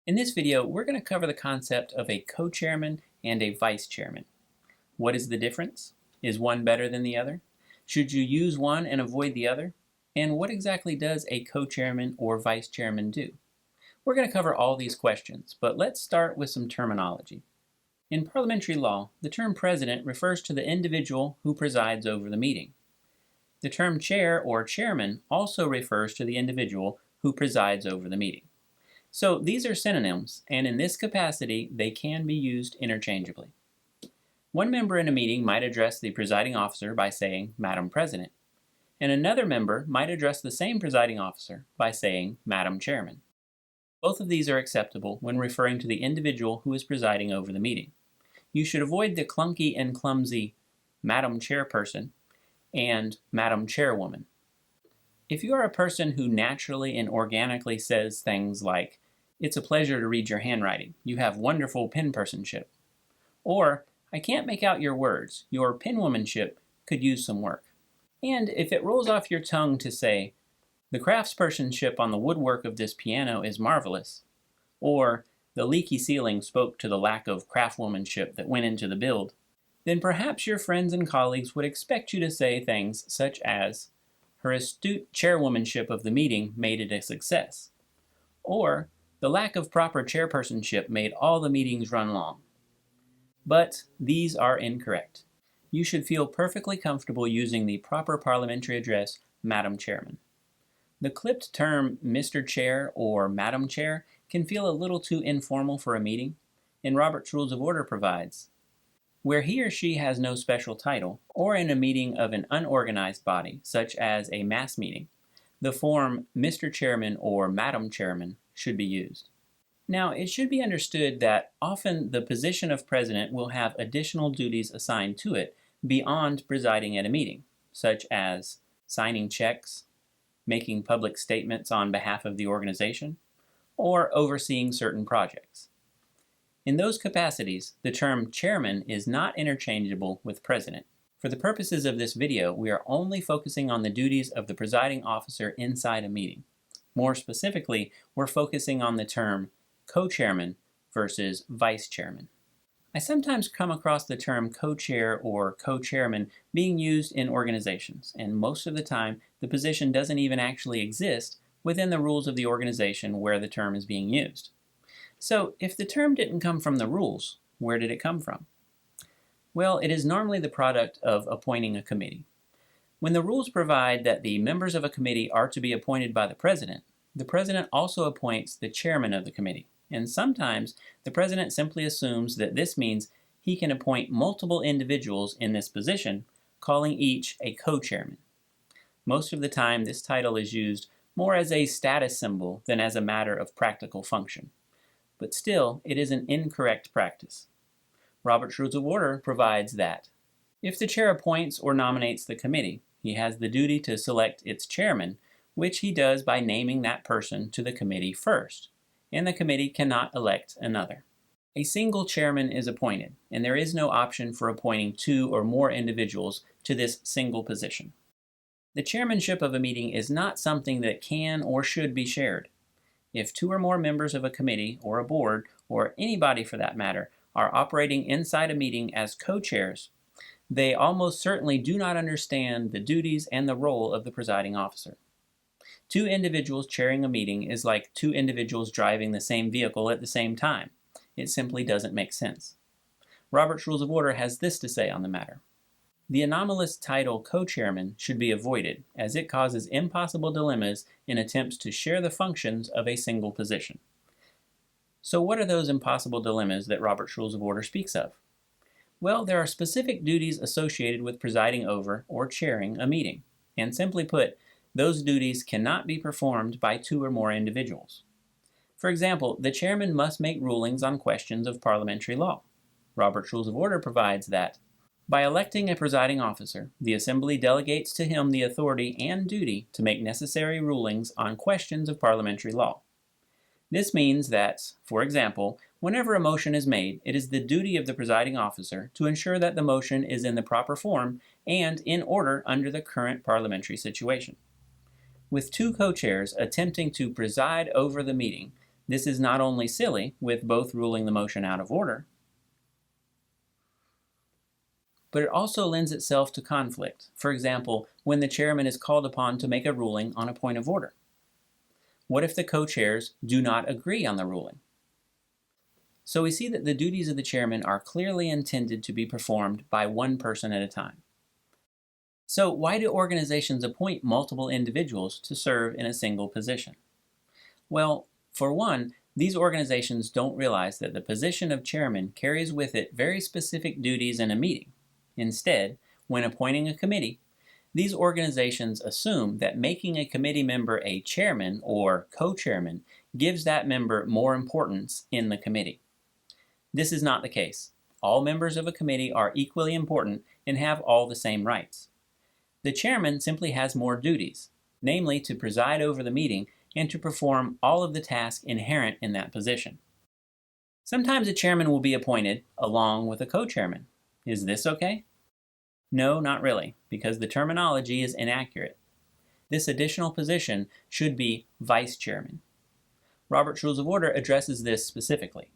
In this video, we're going to cover the concept of a co-chairman and a vice chairman. What is the difference? Is one better than the other? Should you use one and avoid the other? And what exactly does a co-chairman or vice chairman do? We're going to cover all these questions, but let's start with some terminology. In parliamentary law, the term president refers to the individual who presides over the meeting. The term chair or chairman also refers to the individual who presides over the meeting. So these are synonyms, and in this capacity, they can be used interchangeably. One member in a meeting might address the presiding officer by saying, "Madam President," and another member might address the same presiding officer by saying, "Madam Chairman." Both of these are acceptable when referring to the individual who is presiding over the meeting. You should avoid the clunky and clumsy "Madam Chairperson" and "Madam Chairwoman." If you are a person who naturally and organically says things like, "It's a pleasure to read your handwriting. You have wonderful penpersonship," or "I can't make out your words. Your penwomanship could use some work." And if it rolls off your tongue to say, "The craftspersonship on the woodwork of this piano is marvelous," or "The leaky ceiling spoke to the lack of craftwomanship that went into the build," then perhaps your friends and colleagues would expect you to say things such as, "Her astute chairwomanship of the meeting made it a success," or "The lack of proper chairpersonship made all the meetings run long." But these are incorrect. You should feel perfectly comfortable using the proper parliamentary address, "Madam Chairman." The clipped term "Mr. Chair" or "Madam Chair" can feel a little too informal for a meeting, and Robert's Rules of Order provides, where he or she has no special title, or in a meeting of an unorganized body, such as a mass meeting, the form "Mr. Chairman" or "Madam Chairman" should be used. Now, it should be understood that often the position of president will have additional duties assigned to it beyond presiding at a meeting, such as signing checks, making public statements on behalf of the organization, or overseeing certain projects. In those capacities, the term chairman is not interchangeable with president. For the purposes of this video, we are only focusing on the duties of the presiding officer inside a meeting. More specifically, we're focusing on the term co-chairman versus vice chairman. I sometimes come across the term co-chair or co-chairman being used in organizations, and most of the time the position doesn't even actually exist within the rules of the organization where the term is being used. So, if the term didn't come from the rules, where did it come from? Well, it is normally the product of appointing a committee. When the rules provide that the members of a committee are to be appointed by the president also appoints the chairman of the committee, and sometimes the president simply assumes that this means he can appoint multiple individuals in this position, calling each a co-chairman. Most of the time, this title is used more as a status symbol than as a matter of practical function. But still, it is an incorrect practice. Robert's Rules of Order provides that if the chair appoints or nominates the committee, he has the duty to select its chairman, which he does by naming that person to the committee first, and the committee cannot elect another. A single chairman is appointed, and there is no option for appointing two or more individuals to this single position. The chairmanship of a meeting is not something that can or should be shared. If two or more members of a committee or a board, or anybody for that matter, are operating inside a meeting as co-chairs, they almost certainly do not understand the duties and the role of the presiding officer. Two individuals chairing a meeting is like two individuals driving the same vehicle at the same time. It simply doesn't make sense. Robert's Rules of Order has this to say on the matter. The anomalous title co-chairman should be avoided, as it causes impossible dilemmas in attempts to share the functions of a single position. So what are those impossible dilemmas that Robert's Rules of Order speaks of? Well, there are specific duties associated with presiding over or chairing a meeting, and simply put, those duties cannot be performed by two or more individuals. For example, the chairman must make rulings on questions of parliamentary law. Robert's Rules of Order provides that by electing a presiding officer, the Assembly delegates to him the authority and duty to make necessary rulings on questions of parliamentary law. This means that, for example, whenever a motion is made, it is the duty of the presiding officer to ensure that the motion is in the proper form and in order under the current parliamentary situation. With two co-chairs attempting to preside over the meeting, This is not only silly, with both ruling the motion out of order, but it also lends itself to conflict. For example, when the chairman is called upon to make a ruling on a point of order. What if the co-chairs do not agree on the ruling? So we see that the duties of the chairman are clearly intended to be performed by one person at a time. So why do organizations appoint multiple individuals to serve in a single position? Well, for one, these organizations don't realize that the position of chairman carries with it very specific duties in a meeting. Instead, when appointing a committee, these organizations assume that making a committee member a chairman or co-chairman gives that member more importance in the committee. This is not the case. All members of a committee are equally important and have all the same rights. The chairman simply has more duties, namely to preside over the meeting and to perform all of the tasks inherent in that position. Sometimes a chairman will be appointed along with a co-chairman. Is this okay? No, not really, because the terminology is inaccurate. This additional position should be vice chairman. Robert's Rules of Order addresses this specifically.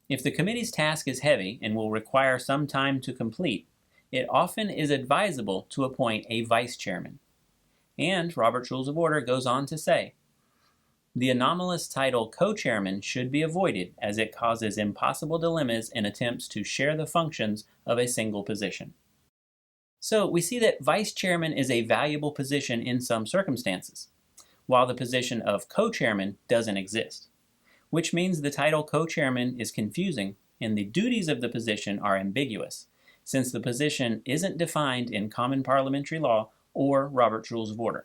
If the committee's task is heavy and will require some time to complete, it often is advisable to appoint a vice chairman. And Robert's Rules of Order goes on to say, the anomalous title co-chairman should be avoided as it causes impossible dilemmas in attempts to share the functions of a single position. So we see that vice chairman is a valuable position in some circumstances, while the position of co-chairman doesn't exist, which means the title co-chairman is confusing and the duties of the position are ambiguous, since the position isn't defined in common parliamentary law or Robert's Rules of Order.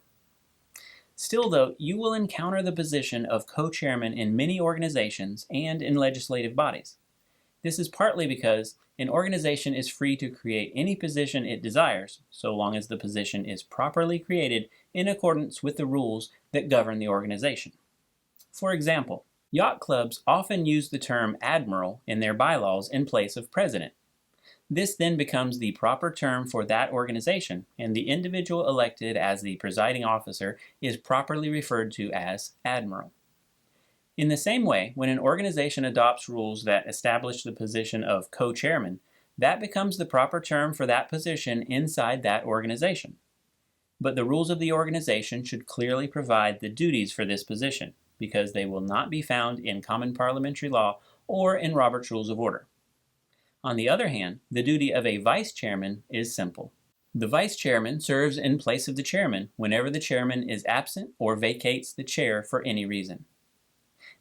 Still, though, you will encounter the position of co-chairman in many organizations and in legislative bodies. This is partly because an organization is free to create any position it desires, so long as the position is properly created in accordance with the rules that govern the organization. For example, yacht clubs often use the term admiral in their bylaws in place of president. This then becomes the proper term for that organization, and the individual elected as the presiding officer is properly referred to as admiral. In the same way, when an organization adopts rules that establish the position of co-chairman, that becomes the proper term for that position inside that organization. But the rules of the organization should clearly provide the duties for this position, because they will not be found in common parliamentary law or in Robert's Rules of Order. On the other hand, the duty of a vice chairman is simple. The vice chairman serves in place of the chairman whenever the chairman is absent or vacates the chair for any reason.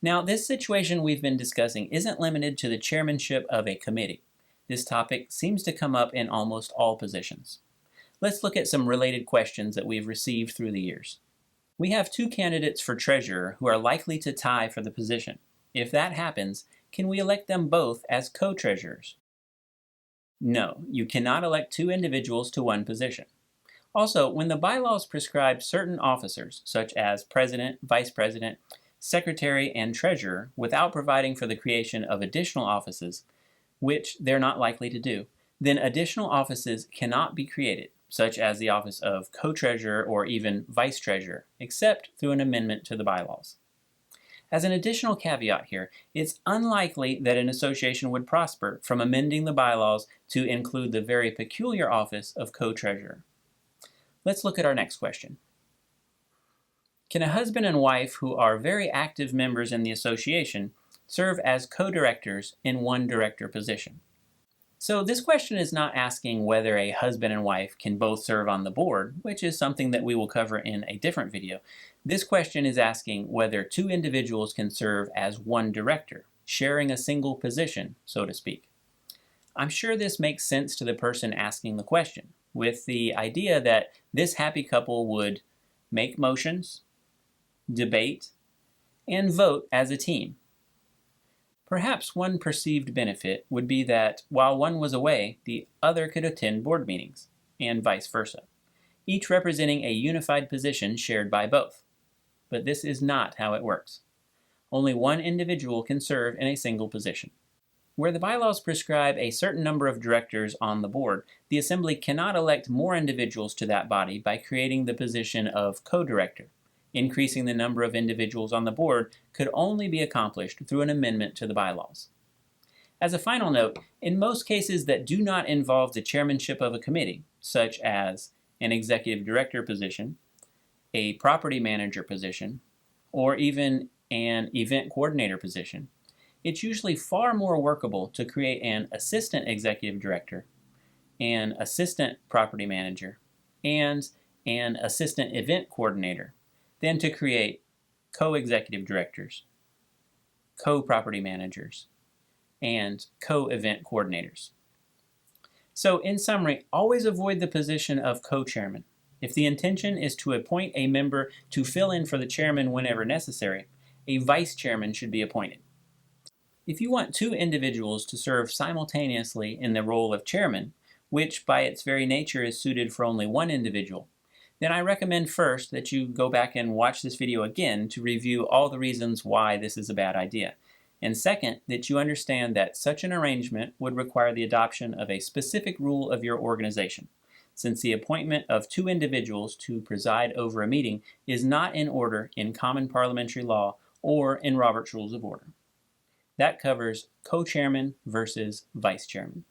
Now, this situation we've been discussing isn't limited to the chairmanship of a committee. This topic seems to come up in almost all positions. Let's look at some related questions that we've received through the years. We have two candidates for treasurer who are likely to tie for the position. If that happens, can we elect them both as co-treasurers? No, you cannot elect two individuals to one position. Also, when the bylaws prescribe certain officers, such as president, vice president, secretary, and treasurer, without providing for the creation of additional offices, which they're not likely to do, then additional offices cannot be created, such as the office of co-treasurer or even vice treasurer, except through an amendment to the bylaws. As an additional caveat here, it's unlikely that an association would prosper from amending the bylaws to include the very peculiar office of co-treasurer. Let's look at our next question. Can a husband and wife who are very active members in the association serve as co-directors in one director position? So this question is not asking whether a husband and wife can both serve on the board, which is something that we will cover in a different video. This question is asking whether two individuals can serve as one director, sharing a single position, so to speak. I'm sure this makes sense to the person asking the question, with the idea that this happy couple would make motions, debate, and vote as a team. Perhaps one perceived benefit would be that while one was away, the other could attend board meetings, and vice versa, each representing a unified position shared by both. But this is not how it works. Only one individual can serve in a single position. Where the bylaws prescribe a certain number of directors on the board, the Assembly cannot elect more individuals to that body by creating the position of co-director. Increasing the number of individuals on the board could only be accomplished through an amendment to the bylaws. As a final note, in most cases that do not involve the chairmanship of a committee, such as an executive director position, a property manager position, or even an event coordinator position, it's usually far more workable to create an assistant executive director, an assistant property manager, and an assistant event coordinator than to create co-executive directors, co-property managers, and co-event coordinators. So in summary, always avoid the position of co-chairman. If the intention is to appoint a member to fill in for the chairman whenever necessary, a vice chairman should be appointed. If you want two individuals to serve simultaneously in the role of chairman, which by its very nature is suited for only one individual, then I recommend first that you go back and watch this video again to review all the reasons why this is a bad idea. And second, that you understand that such an arrangement would require the adoption of a specific rule of your organization, since the appointment of two individuals to preside over a meeting is not in order in common parliamentary law or in Robert's Rules of Order. That covers co-chairman versus vice chairman.